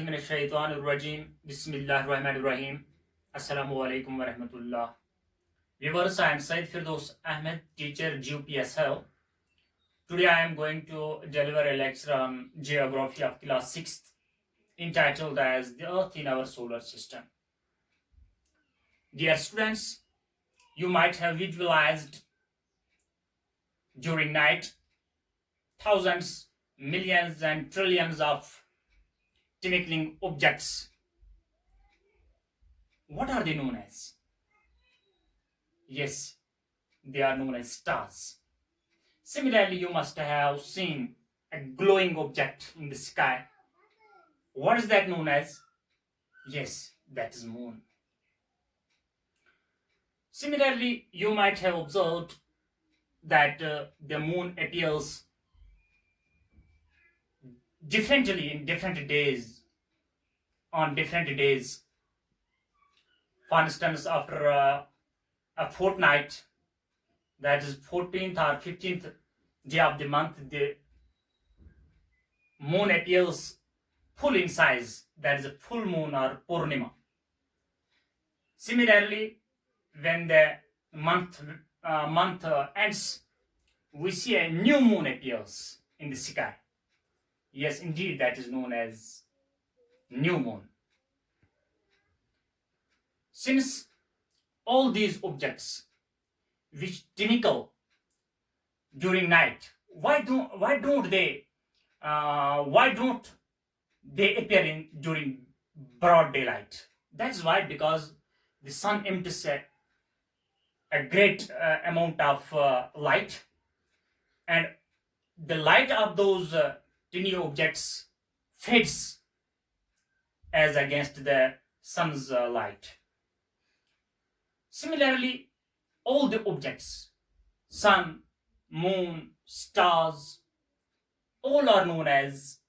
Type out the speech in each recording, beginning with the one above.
Billahiminashaitanirrajim. Bismillahirrahmanirrahim. Assalamu alaikum wa rahmatullah. Viewers, I am Said Firdaus Ahmed, teacher GPSL. Today I am going to deliver a lecture on geography of class 6th entitled as The Earth in Our Solar System. Dear students, you might have visualized during night thousands, millions and trillions of twinkling objects. What are they known as? Yes, they are known as stars. Similarly, you must have seen a glowing object in the sky. What is that known as? Yes, that is moon. Similarly, you might have observed that the moon appears differently in different days, on different days. For instance, after a fortnight, that is 14th or 15th day of the month, the moon appears full in size. That is a full moon or Purnima. Similarly, when the month ends, we see a new moon appears in the sky. Yes, indeed, that is known as new moon. Since all these objects which twinkle during night, why don't they appear during broad daylight? That's why, because the sun emits a great amount of light, and the light of those tiny objects fades as against the sun's light. Similarly, all the objects, sun, moon, stars, all are known as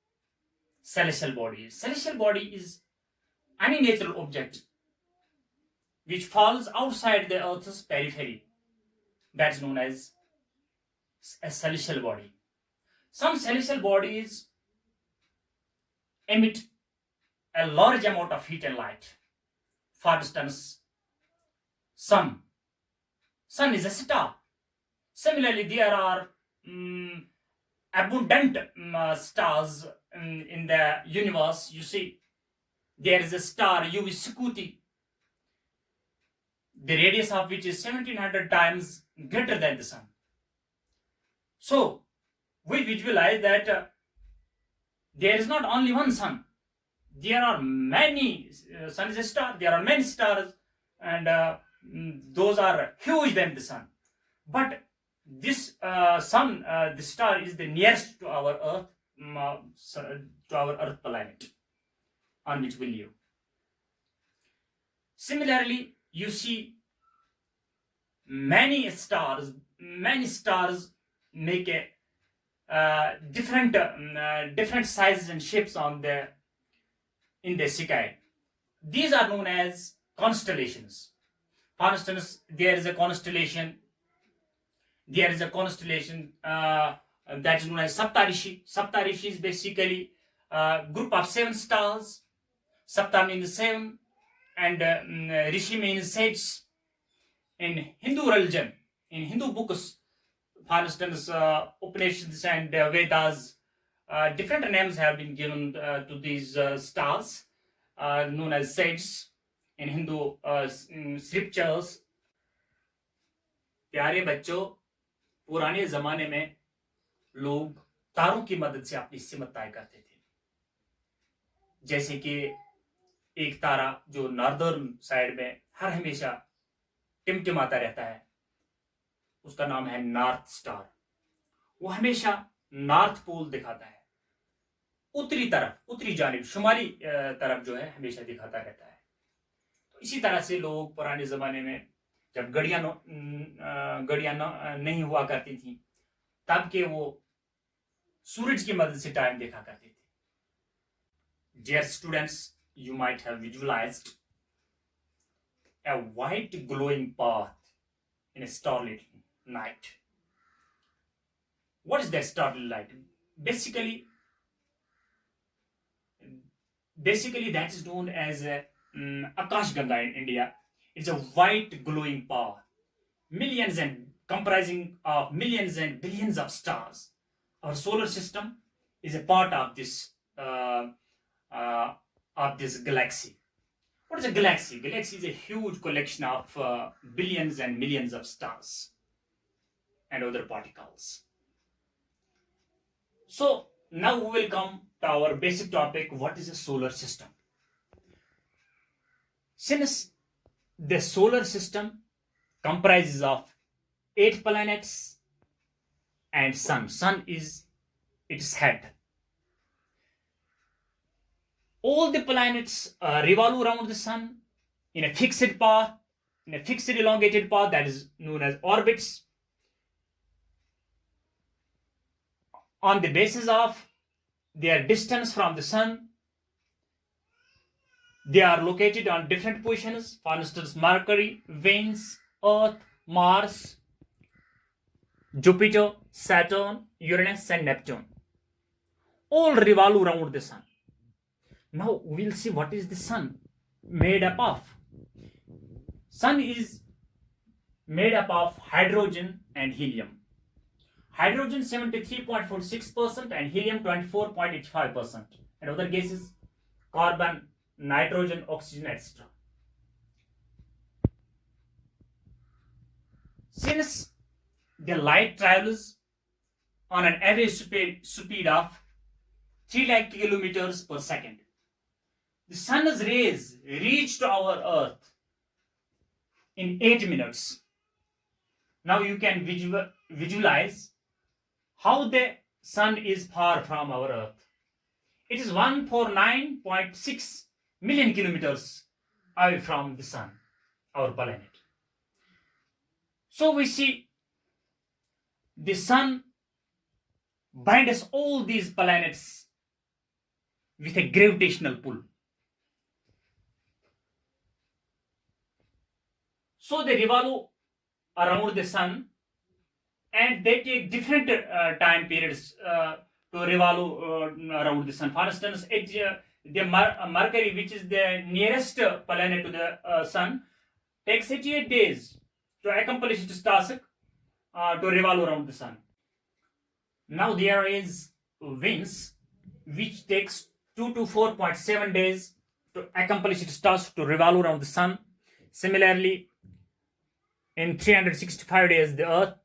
celestial bodies. Celestial body is any natural object which falls outside the Earth's periphery. That's known as a celestial body. Some celestial bodies emit a large amount of heat and light. For instance, sun. Sun is a star. Similarly, there are abundant stars in the universe. You see, there is a star UV Scuti, the radius of which is 1700 times greater than the sun. So, we visualize that there is not only one sun. There are many, sun is a star, there are many stars, and those are huge than the sun. But this sun, the star is the nearest to our Earth planet on which we live. Similarly, you see many stars make a different sizes and shapes in the sky. These are known as constellations. For instance, there is a constellation that is known as Saptarishi. Saptarishi is basically a group of 7 stars. Sapta means 7, and Rishi means sage. In Hindu religion, in Hindu books, for instance, Upanishads and Vedas, different names have been given to these stars, known as sages in Hindu scriptures. प्यारे बच्चों, पुराने जमाने में लोग तारों की मदद से अपनी सीमत तय करते थे. जैसे कि एक तारा जो नॉर्दर्न साइड में हर हमेशा टिमटिमाता रहता है, उसका नाम है नॉर्थ स्टार. वो हमेशा नॉर्थ पोल दिखाता है. उत्तरी जानिब, शुमाली तरफ जो है हमेशा दिखाता रहता है. तो इसी तरह से लोग पुराने जमाने में, जब घड़ियां नहीं हुआ करती थी, तब के वो सूरज की मदद से टाइम देखा करते थे. Dear students, you might have visualized a white glowing path in a starlit night. What is that starlit light? Basically, Basically, that is known as Akash Ganga in India. It's a white glowing power, millions and comprising of millions and billions of stars. Our solar system is a part uh, of this galaxy. What is a galaxy? Galaxy is a huge collection of billions and millions of stars and other particles. So now we will come to our basic topic. What is a solar system? Since the solar system comprises of 8 planets and sun is its head. All the planets revolve around the sun in a fixed path, in a fixed elongated path that is known as orbits, on the basis of their distance from the sun. They are located on different positions. For instance, Mercury, Venus, Earth, Mars, Jupiter, Saturn, Uranus, and Neptune. All revolve around the sun. Now we'll see what is the sun made up of. Sun is made up of hydrogen and helium. Hydrogen 73.46% and helium 24.85%. And other gases, carbon, nitrogen, oxygen, etc. Since the light travels on an average speed of 3 lakh kilometers per second, the sun's rays reach to our earth in 8 minutes. Now you can visualize how the sun is far from our earth. It is 149.6 million kilometers away from the sun, our planet. So we see the sun binds all these planets with a gravitational pull. So they revolve around the sun and they take different time periods to revolve around the sun. For instance, Mercury, which is the nearest planet to the sun, takes 88 days to accomplish its task to revolve around the sun. Now there is Venus, which takes 2 to 4.7 days to accomplish its task to revolve around the sun. Similarly, in 365 days, the Earth,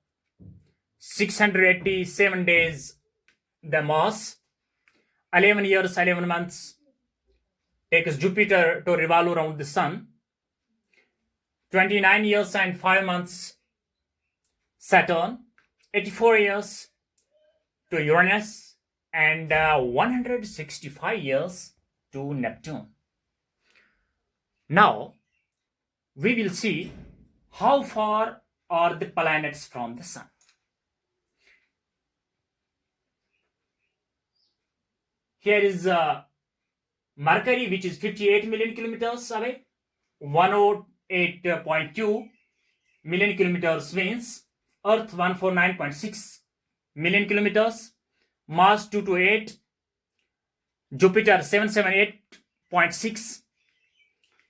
687 days, the Mars, 11 years, 11 months takes Jupiter to revolve around the sun, 29 years and 5 months, Saturn, 84 years to Uranus, and 165 years to Neptune. Now, we will see how far are the planets from the sun. Here is Mercury, which is 58 million kilometers away, 108.2 million kilometers Venus, Earth 149.6 million kilometers, Mars 228, Jupiter 778.6,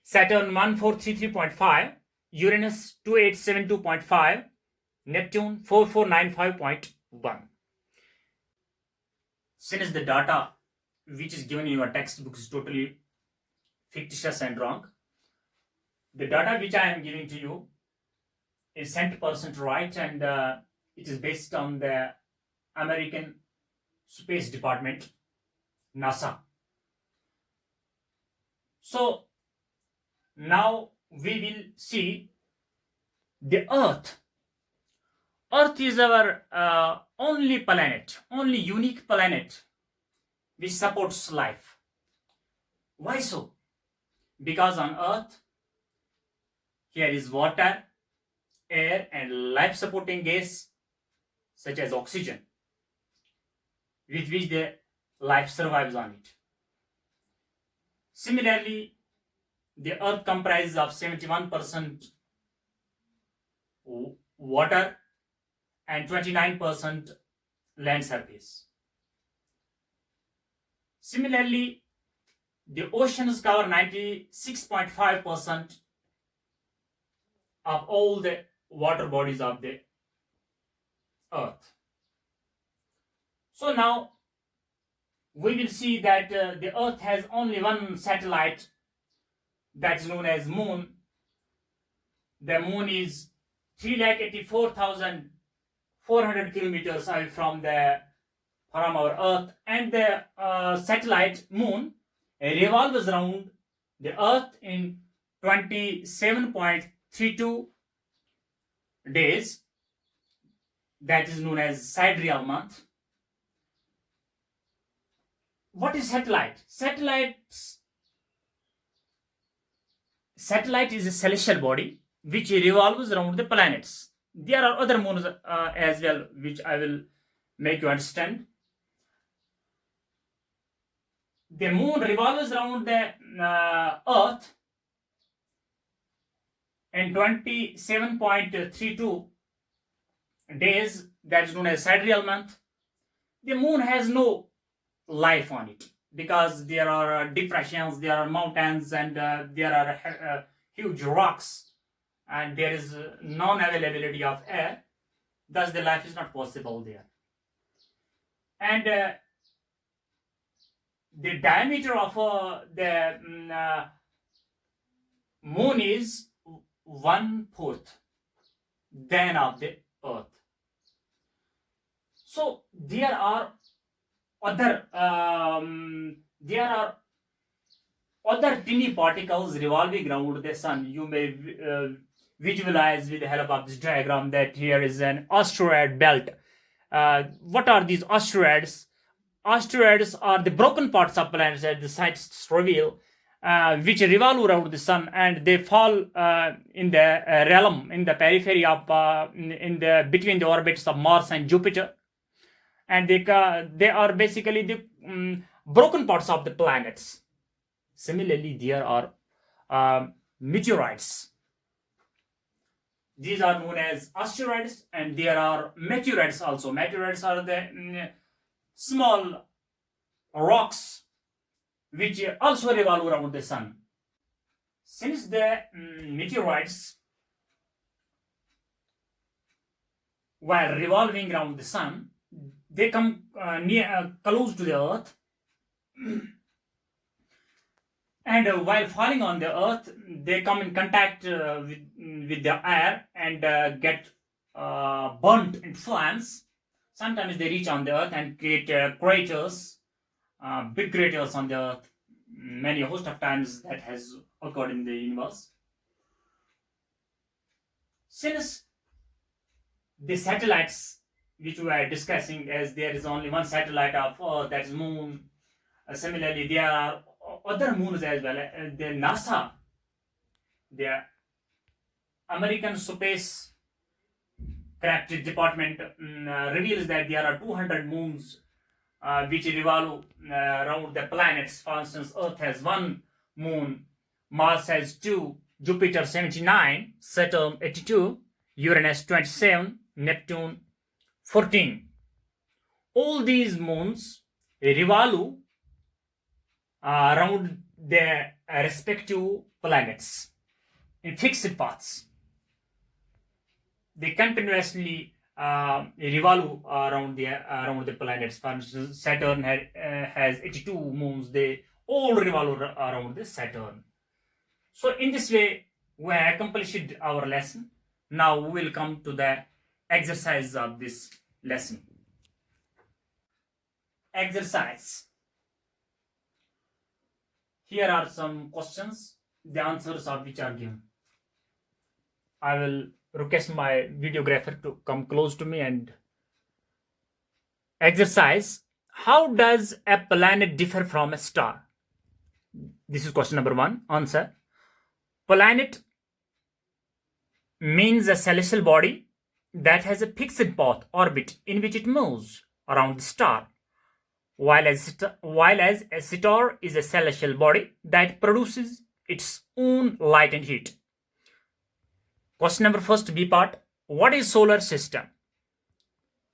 Saturn 1433.5, Uranus 2872.5, Neptune 4495.1. Since the data which is given in your textbook is totally fictitious and wrong, the data which I am giving to you is 100% right, and it is based on the American Space Department, NASA. So now we will see the Earth. Earth is our only planet, only unique planet which supports life. Why so? Because on Earth, here is water, air, and life-supporting gas such as oxygen, with which the life survives on it. Similarly, the Earth comprises of 71% water and 29% land surface. Similarly, the oceans cover 96.5% of all the water bodies of the Earth. So now we will see that the Earth has only one satellite, that is known as Moon. The Moon is 384,400 kilometers away from our Earth, and the satellite Moon revolves around the Earth in 27.32 days. That is known as sidereal month. What is satellite? Satellite is a celestial body which revolves around the planets. There are other moons as well, which I will make you understand. The Moon revolves around the Earth in 27.32 days. That is known as sidereal month. The Moon has no life on it because there are depressions, there are mountains, and there are huge rocks, and there is non-availability of air. Thus, the life is not possible there. And the diameter of the Moon is 1/4 than of the Earth. So there are other tiny particles revolving around the Sun. You may visualize with the help of this diagram that here is an asteroid belt. What are these asteroids? Asteroids are the broken parts of planets, as the scientists reveal, which revolve around the Sun, and they fall in the realm, in the periphery of between the orbits of Mars and Jupiter, and they are basically the broken parts of the planets. Similarly, there are meteorites. These are known as asteroids, and there are meteorites also. Meteorites are the small rocks which also revolve around the Sun. Since the meteorites, while revolving around the Sun, they come close to the Earth, and while falling on the Earth, they come in contact with the air and get burnt in flames. Sometimes they reach on the Earth and create craters, big craters on the Earth. Many host of times that has occurred in the universe. Since the satellites which we are discussing, as there is only one satellite of Earth, that is Moon. Similarly, there are other moons as well. The NASA, the American Space Craft Department, reveals that there are 200 moons which revolve around the planets. For instance, Earth has one moon, Mars has 2, Jupiter 79, Saturn 82, Uranus 27, Neptune 14. All these moons revolve around their respective planets in fixed paths. They continuously revolve around the planets. For instance, Saturn has 82 moons. They all revolve around the Saturn. So in this way, we have accomplished our lesson. Now we will come to the exercise of this lesson. Exercise. Here are some questions, the answers of which are given. I will request my videographer to come close to me and exercise. How does a planet differ from a star? This is question number 1. Answer. Planet means a celestial body that has a fixed path orbit in which it moves around the star, while as a star is a celestial body that produces its own light and heat. Question number first, B part. What is solar system?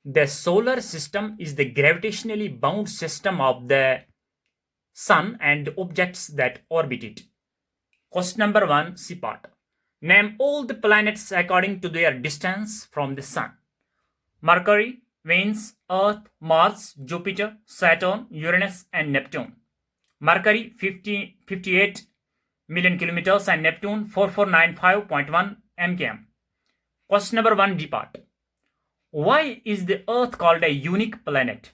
The solar system is the gravitationally bound system of the Sun and the objects that orbit it. Question number 1, C part. Name all the planets according to their distance from the Sun. Mercury, Venus, Earth, Mars, Jupiter, Saturn, Uranus, and Neptune. Mercury 58 million kilometers and Neptune 4495.1 mkm. Question number 1, D part. Why is the Earth called a unique planet?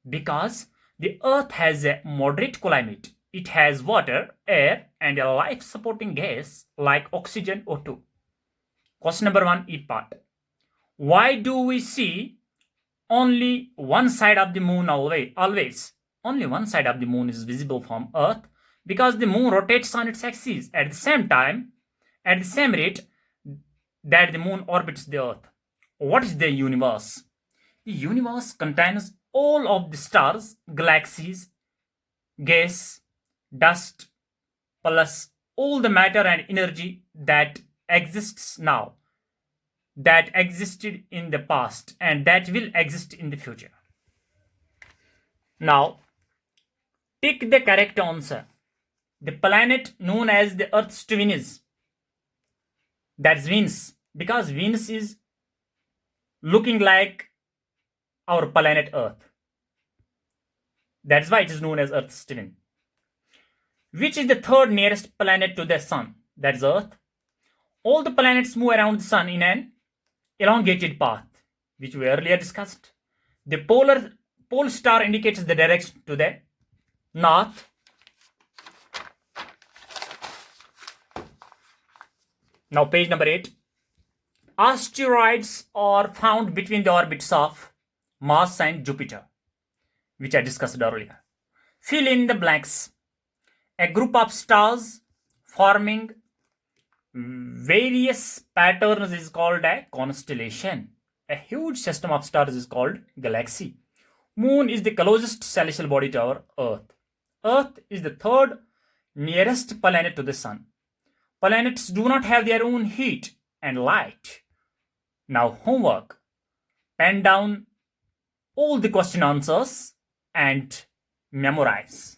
Because the Earth has a moderate climate. It has water, air, and a life-supporting gas like oxygen O2. Question number 1, E part. Why do we see only one side of the moon always? Only one side of the moon is visible from Earth because the moon rotates on its axis at the same time, at the same rate that the moon orbits the Earth. What is the universe? The universe contains all of the stars, galaxies, gas, dust, plus all the matter and energy that exists now, that existed in the past, and that will exist in the future. Now, pick the correct answer. The planet known as the Earth's twin is, that's Venus, because Venus is looking like our planet Earth. That's why it is known as Earth's twin. Which is the third nearest planet to the Sun? That's Earth. All the planets move around the Sun in an elongated path, which we earlier discussed. The pole star indicates the direction to the north. Now page number 8. Asteroids are found between the orbits of Mars and Jupiter, which I discussed earlier. Fill in the blanks. A group of stars forming various patterns is called a constellation. A huge system of stars is called galaxy. Moon is the closest celestial body to our Earth. Earth is the third nearest planet to the Sun. Planets do not have their own heat and light. Now homework. Pen down all the question answers and memorize.